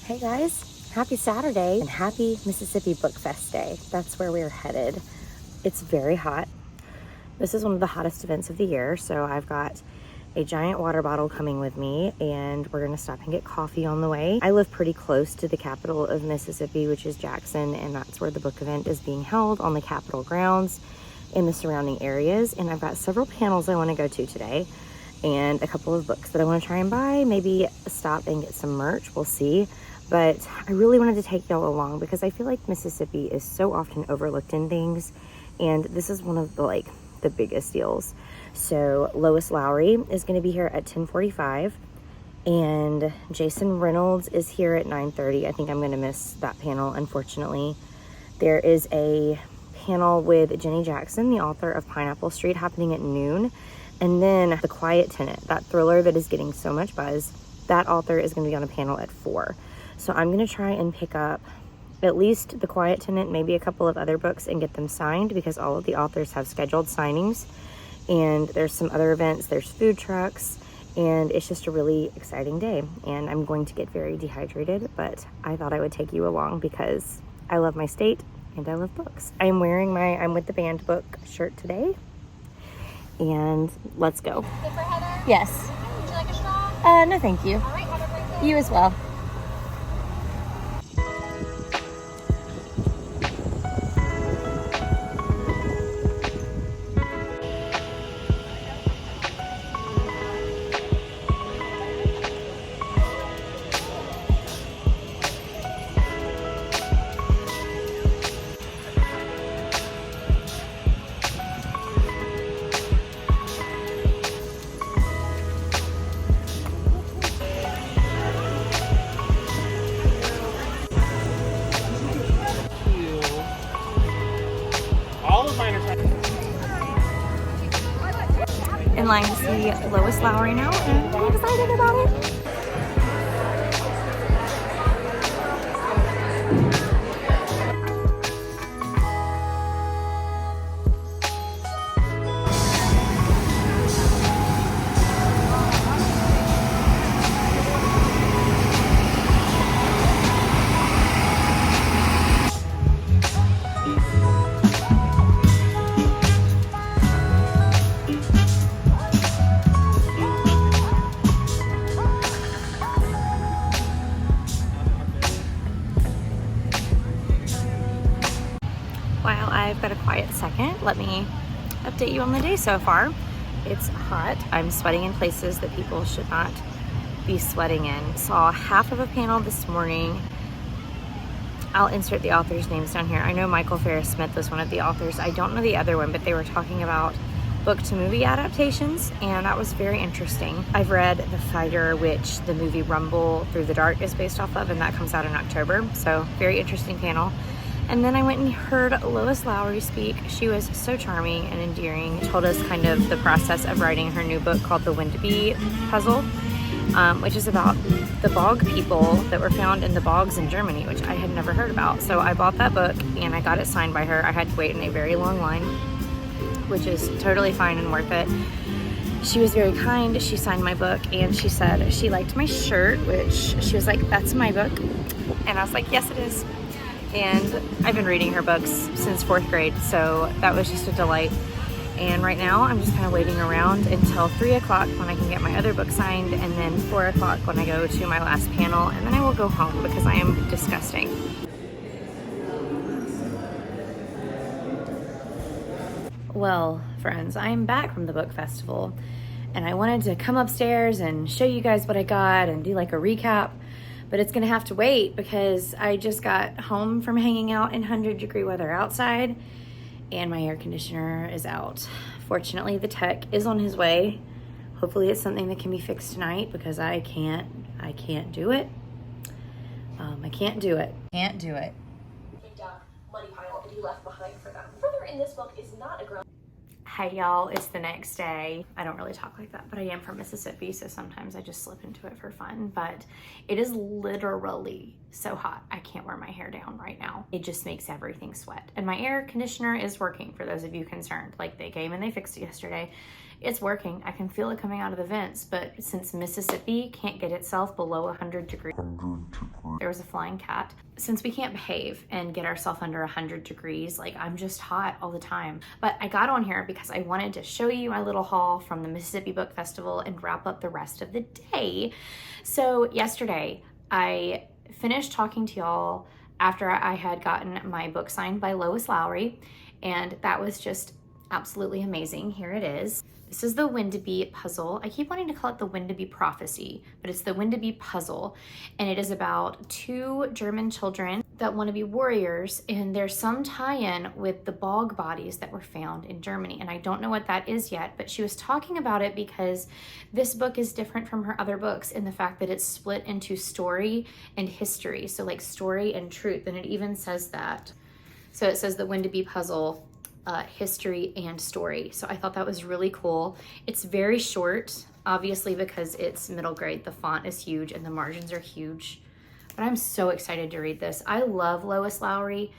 Hey guys, happy Saturday and happy Mississippi Book Fest Day. That's where we're headed. It's very hot. This is one of the hottest events of the year, so I've got a giant water bottle coming with me and we're gonna stop and get coffee on the way. I live pretty close to the capital of Mississippi, which is Jackson, and that's where the book event is being held, on the Capitol grounds in the surrounding areas. And I've got several panels I wanna go to today and a couple of books that I wanna try and buy, maybe stop and get some merch, we'll see. But I really wanted to take y'all along because I feel like Mississippi is so often overlooked in things, and this is one of the biggest deals. So Lois Lowry is going to be here at 10:45, and Jason Reynolds is here at 9:30. I think I'm going to miss that panel, unfortunately. There is a panel with Jenny Jackson, the author of Pineapple Street, happening at noon. And then The Quiet Tenant, that thriller that is getting so much buzz, that author is going to be on a panel at 4. So I'm going to try and pick up at least The Quiet Tenant, maybe a couple of other books, and get them signed because all of the authors have scheduled signings. And there's some other events, there's food trucks, and it's just a really exciting day. And I'm going to get very dehydrated, but I thought I would take you along because I love my state and I love books. I'm wearing my I'm with the band book shirt today. And let's go. Good for Heather? Yes. Would you like a straw? No, thank you. All right, have a great day. You as well. In line to see Lois Lowry now, and I'm excited about it. While I've got a quiet second, let me update you on the day so far. It's hot. I'm sweating in places that people should not be sweating in. Saw half of a panel this morning. I'll insert the authors' names down here. I know Michael Ferris Smith was one of the authors. I don't know the other one, but they were talking about book to movie adaptations, and that was very interesting. I've read The Fighter, which the movie Rumble Through the Dark is based off of, and that comes out in October. So very interesting panel. And then I went and heard Lois Lowry speak. She was so charming and endearing. Told us kind of the process of writing her new book called The When to Be Puzzle, which is about the bog people that were found in the bogs in Germany, which I had never heard about. So I bought that book and I got it signed by her. I had to wait in a very long line, which is totally fine and worth it. She was very kind. She signed my book and she said she liked my shirt, which she was like, "That's my book." And I was like, "Yes, it is." And I've been reading her books since 4th grade, so that was just a delight. And right now I'm just kind of waiting around until 3 o'clock when I can get my other book signed, and then 4 o'clock when I go to my last panel, and then I will go home because I am disgusting. Well, friends, I am back from the book festival, and I wanted to come upstairs and show you guys what I got and do like a recap. But it's gonna have to wait because I just got home from hanging out in 100-degree weather outside and my air conditioner is out. Fortunately, the tech is on his way. Hopefully it's something that can be fixed tonight because I can't do it. I can't do it. Can't do it. Muddy pile that he left behind for them. Further in this book is not a grown. Hey y'all, it's the next day. I don't really talk like that, but I am from Mississippi, so sometimes I just slip into it for fun. But it is literally so hot. I can't wear my hair down right now. It just makes everything sweat. And my air conditioner is working, for those of you concerned. Like, they came and they fixed it yesterday. It's working. I can feel it coming out of the vents, but since Mississippi can't get itself below 100 degrees, there was a flying cat. Since we can't behave and get ourselves under 100 degrees, like I'm just hot all the time. But I got on here because I wanted to show you my little haul from the Mississippi Book Festival and wrap up the rest of the day. So yesterday, I finished talking to y'all after I had gotten my book signed by Lois Lowry, and that was just absolutely amazing. Here it is. This is the Wendiby puzzle. I keep wanting to call it the Wendiby prophecy, but it's the Wendiby puzzle. And it is about two German children that want to be warriors. And there's some tie-in with the bog bodies that were found in Germany. And I don't know what that is yet, but she was talking about it because this book is different from her other books in the fact that it's split into story and history. So like story and truth. And it even says that. So it says the Wendiby puzzle, history and story. So I thought that was really cool. It's very short, obviously because it's middle grade. The font is huge and the margins are huge, but I'm so excited to read this. I love Lois Lowry.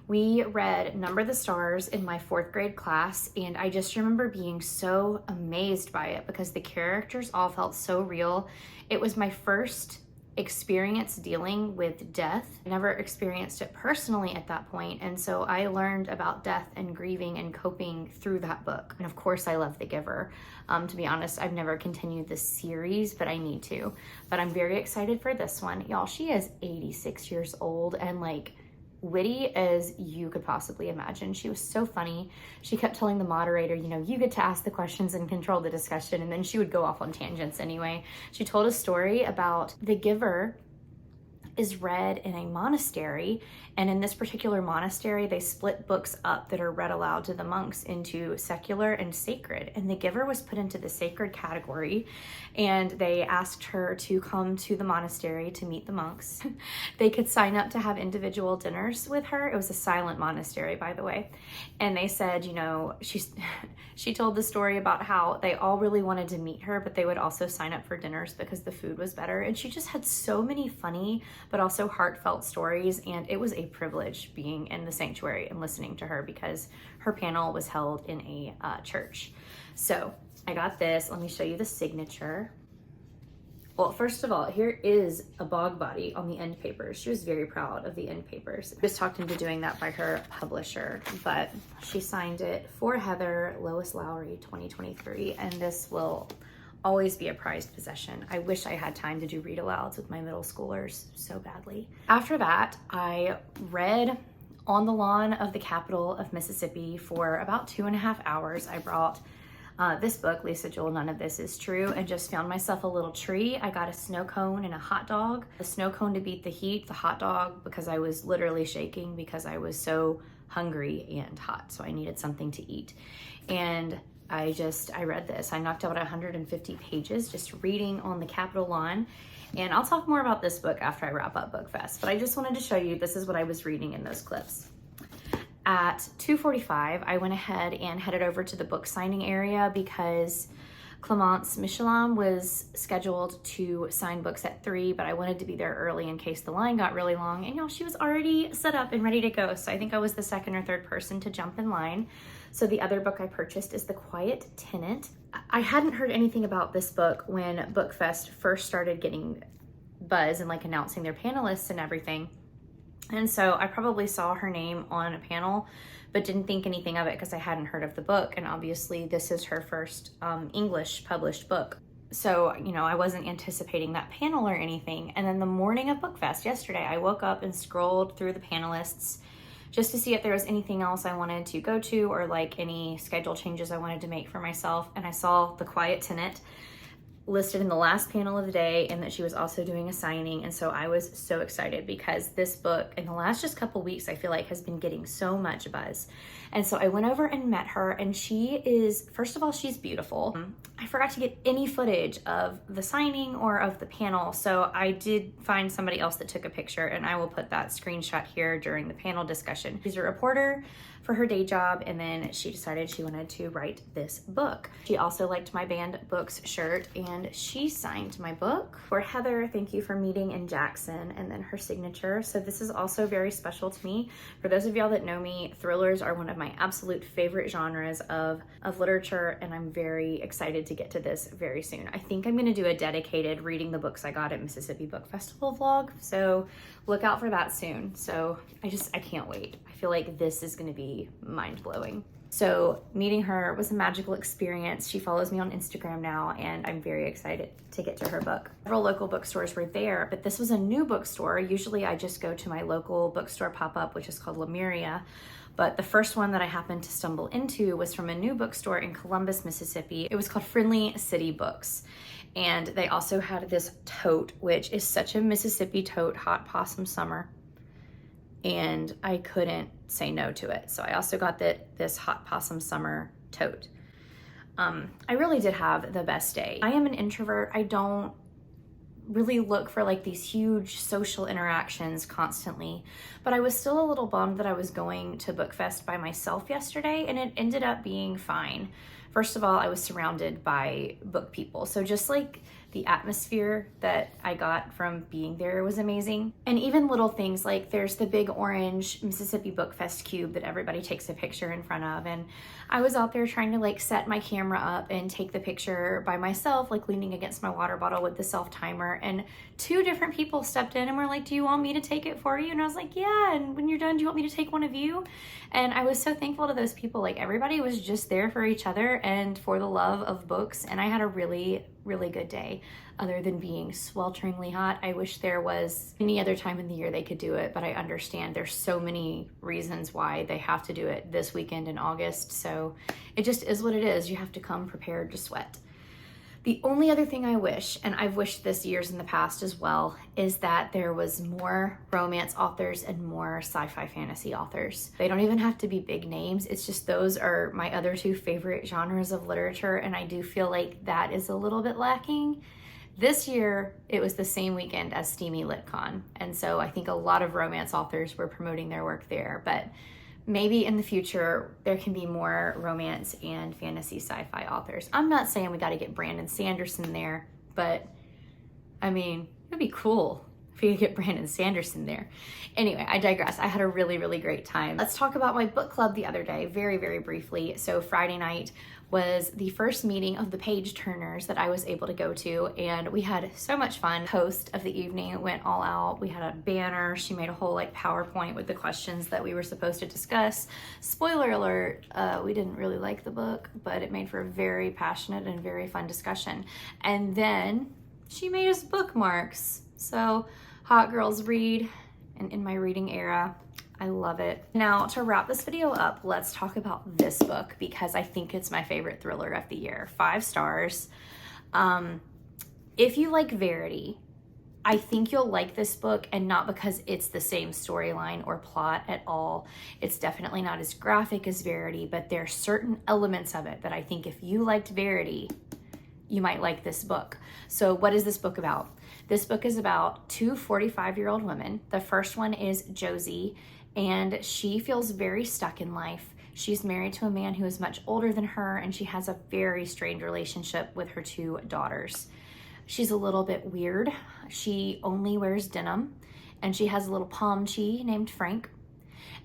We read Number the Stars in my 4th grade class, and I just remember being so amazed by it because the characters all felt so real. It was my first experience dealing with death. I never experienced it personally at that point, and so I learned about death and grieving and coping through that book. And of course I love The Giver. To be honest, I've never continued this series, but I need to. But I'm very excited for this one. Y'all, she is 86 years old and like witty as you could possibly imagine. She was so funny. She kept telling the moderator, you know, you get to ask the questions and control the discussion, and then she would go off on tangents anyway. She told a story about The Giver is read in a monastery, and in this particular monastery they split books up that are read aloud to the monks into secular and sacred, and The Giver was put into the sacred category, and they asked her to come to the monastery to meet the monks. They could sign up to have individual dinners with her. It was a silent monastery, by the way, and they said, you know, she told the story about how they all really wanted to meet her, but they would also sign up for dinners because the food was better, and she just had so many funny but also heartfelt stories, and it was a privilege being in the sanctuary and listening to her because her panel was held in a church. So I got this. Let me show you the signature. Well, first of all, here is a bog body on the end papers. She was very proud of the end papers. I was talked into doing that by her publisher, but she signed it for Heather, Lois Lowry, 2023, and this will always be a prized possession. I wish I had time to do read alouds with my middle schoolers so badly. After that, I read on the lawn of the capital of Mississippi for about 2.5 hours. I brought this book, Lisa Joel, None of This Is True, and just found myself a little tree. I got a snow cone and a hot dog. The snow cone to beat the heat, the hot dog because I was literally shaking because I was so hungry and hot, so I needed something to eat. And I read this. I knocked out 150 pages just reading on the Capitol lawn. And I'll talk more about this book after I wrap up BookFest, but I just wanted to show you this is what I was reading in those clips. At 2:45, I went ahead and headed over to the book signing area because Clemence Michelin was scheduled to sign books at 3, but I wanted to be there early in case the line got really long. And y'all, she was already set up and ready to go. So I think I was the 2nd or 3rd person to jump in line. So the other book I purchased is The Quiet Tenant. I hadn't heard anything about this book when BookFest first started getting buzz and like announcing their panelists and everything. And so I probably saw her name on a panel, but didn't think anything of it because I hadn't heard of the book. And obviously this is her first English published book. So, you know, I wasn't anticipating that panel or anything. And then the morning of BookFest yesterday, I woke up and scrolled through the panelists just to see if there was anything else I wanted to go to or like any schedule changes I wanted to make for myself. And I saw The Quiet Tenant listed in the last panel of the day and that she was also doing a signing. And so I was so excited because this book in the last just couple weeks, I feel like has been getting so much buzz. And so I went over and met her, and she is, first of all, she's beautiful. I forgot to get any footage of the signing or of the panel. So I did find somebody else that took a picture, and I will put that screenshot here during the panel discussion. She's a reporter for her day job, and then she decided she wanted to write this book. She also liked my Banned Books shirt, and and she signed my book. For Heather, thank you for meeting in Jackson, and then her signature. So this is also very special to me. For those of y'all that know me, thrillers are one of my absolute favorite genres of literature, and I'm very excited to get to this very soon. I think I'm gonna do a dedicated reading the books I got at Mississippi Book Festival vlog, so look out for that soon. So I can't wait. I feel like this is gonna be mind-blowing. So meeting her was a magical experience. She follows me on Instagram now, and I'm very excited to get to her book. Several local bookstores were there, but this was a new bookstore. Usually I just go to my local bookstore pop-up, which is called Lemuria. But the first one that I happened to stumble into was from a new bookstore in Columbus, Mississippi. It was called Friendly City Books. And they also had this tote, which is such a Mississippi tote, Hot Possum Summer. And I couldn't say no to it. So I also got this Hot Possum Summer tote. I really did have the best day. I am an introvert. I don't really look for like these huge social interactions constantly, but I was still a little bummed that I was going to BookFest by myself yesterday, and it ended up being fine. First of all, I was surrounded by book people, so just like the atmosphere that I got from being there was amazing. And even little things like there's the big orange Mississippi Book Fest cube that everybody takes a picture in front of, and I was out there trying to like set my camera up and take the picture by myself, like leaning against my water bottle with the self timer, and 2 different people stepped in and were like, do you want me to take it for you? And I was like, yeah, and when you're done, do you want me to take one of you? And I was so thankful to those people. Like everybody was just there for each other and for the love of books, and I had a really good day. Other than being swelteringly hot, I wish there was any other time in the year they could do it, but I understand there's so many reasons why they have to do it this weekend in August, so it just is what it is. You have to come prepared to sweat. The only other thing I wish, and I've wished this years in the past as well, is that there was more romance authors and more sci-fi fantasy authors. They don't even have to be big names. It's just those are my other 2 favorite genres of literature, and I do feel like that is a little bit lacking. This year, it was the same weekend as Steamy LitCon, and so I think a lot of romance authors were promoting their work there, but maybe in the future, there can be more romance and fantasy sci-fi authors. I'm not saying we gotta get Brandon Sanderson there, but I mean, it'd be cool if we could get Brandon Sanderson there. Anyway, I digress. I had a really great time. Let's talk about my book club the other day, very briefly. So Friday night was the first meeting of the page turners that I was able to go to, and we had so much fun. Host of the evening went all out. We had a banner. She made a whole like PowerPoint with the questions that we were supposed to discuss. Spoiler alert, we didn't really like the book, but it made for a very passionate and very fun discussion. And then she made us bookmarks. So hot girls read, and in my reading era, I love it. Now, to wrap this video up, let's talk about this book because I think it's my favorite thriller of the year. 5 stars. If you like Verity, I think you'll like this book, and not because it's the same storyline or plot at all. It's definitely not as graphic as Verity, but there are certain elements of it that I think if you liked Verity, you might like this book. So what is this book about? This book is about 2 45-year-old women. The first one is Josie, and she feels very stuck in life. She's married to a man who is much older than her, and she has a very strained relationship with her 2 daughters. She's a little bit weird. She only wears denim, and she has a little pomchi named Frank.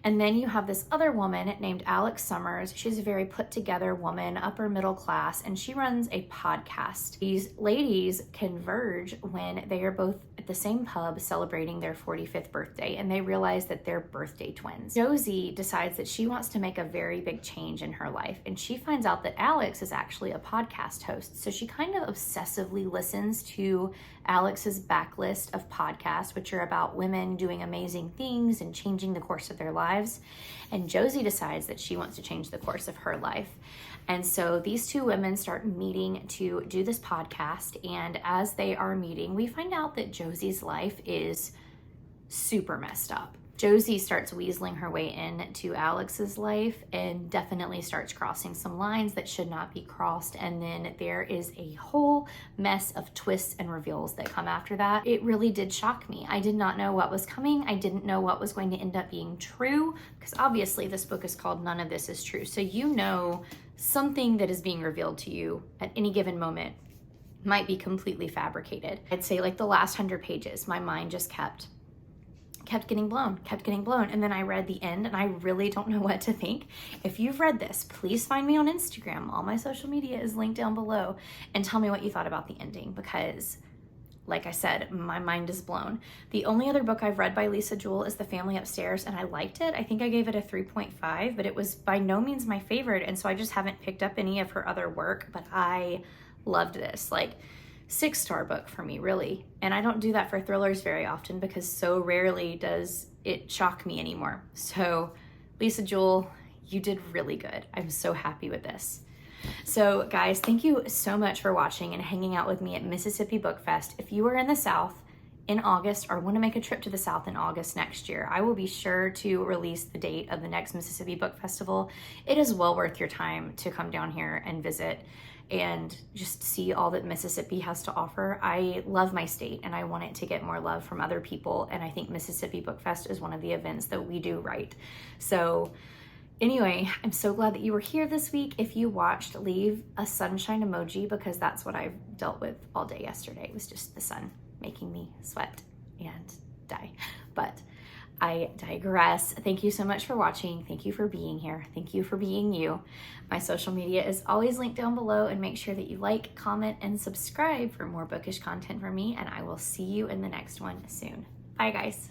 And then you have this other woman named Alex Summers. She's a very put together woman, upper middle class, and she runs a podcast. These ladies converge when they are both at the same pub celebrating their 45th birthday, and they realize that they're birthday twins. Josie decides that she wants to make a very big change in her life, and she finds out that Alex is actually a podcast host. So she kind of obsessively listens to Alex's backlist of podcasts, which are about women doing amazing things and changing the course of their lives. And Josie decides that she wants to change the course of her life. And so these 2 women start meeting to do this podcast. And as they are meeting, we find out that Josie's life is super messed up. Josie starts weaseling her way into Alex's life and definitely starts crossing some lines that should not be crossed. And then there is a whole mess of twists and reveals that come after that. It really did shock me. I did not know what was coming. I didn't know what was going to end up being true, because obviously this book is called None of This is True. So you know something that is being revealed to you at any given moment might be completely fabricated. I'd say like the last 100 pages, my mind just kept getting blown. And then I read the end and I really don't know what to think. If you've read this, please find me on Instagram. All my social media is linked down below, and tell me what you thought about the ending, because like I said, my mind is blown. The only other book I've read by Lisa Jewell is The Family Upstairs, and I liked it. I think I gave it a 3.5, but it was by no means my favorite, and so I just haven't picked up any of her other work, but I loved this. Like, 6-star book for me, really. And I don't do that for thrillers very often because so rarely does it shock me anymore. So Lisa Jewell, you did really good. I'm so happy with this. So guys, thank you so much for watching and hanging out with me at Mississippi Book Fest. If you are in the South in August or want to make a trip to the South in August next year, I will be sure to release the date of the next Mississippi Book Festival. It is well worth your time to come down here and visit and just see all that Mississippi has to offer. I love my state and I want it to get more love from other people, and I think Mississippi Book Fest is one of the events that we do right. So anyway, I'm so glad that you were here this week. If you watched, leave a sunshine emoji, because that's what I've dealt with all day yesterday. It was just the sun making me sweat and die. But I digress. Thank you so much for watching. Thank you for being here. Thank you for being you. My social media is always linked down below, and make sure that you like, comment, and subscribe for more bookish content from me, and I will see you in the next one soon. Bye guys.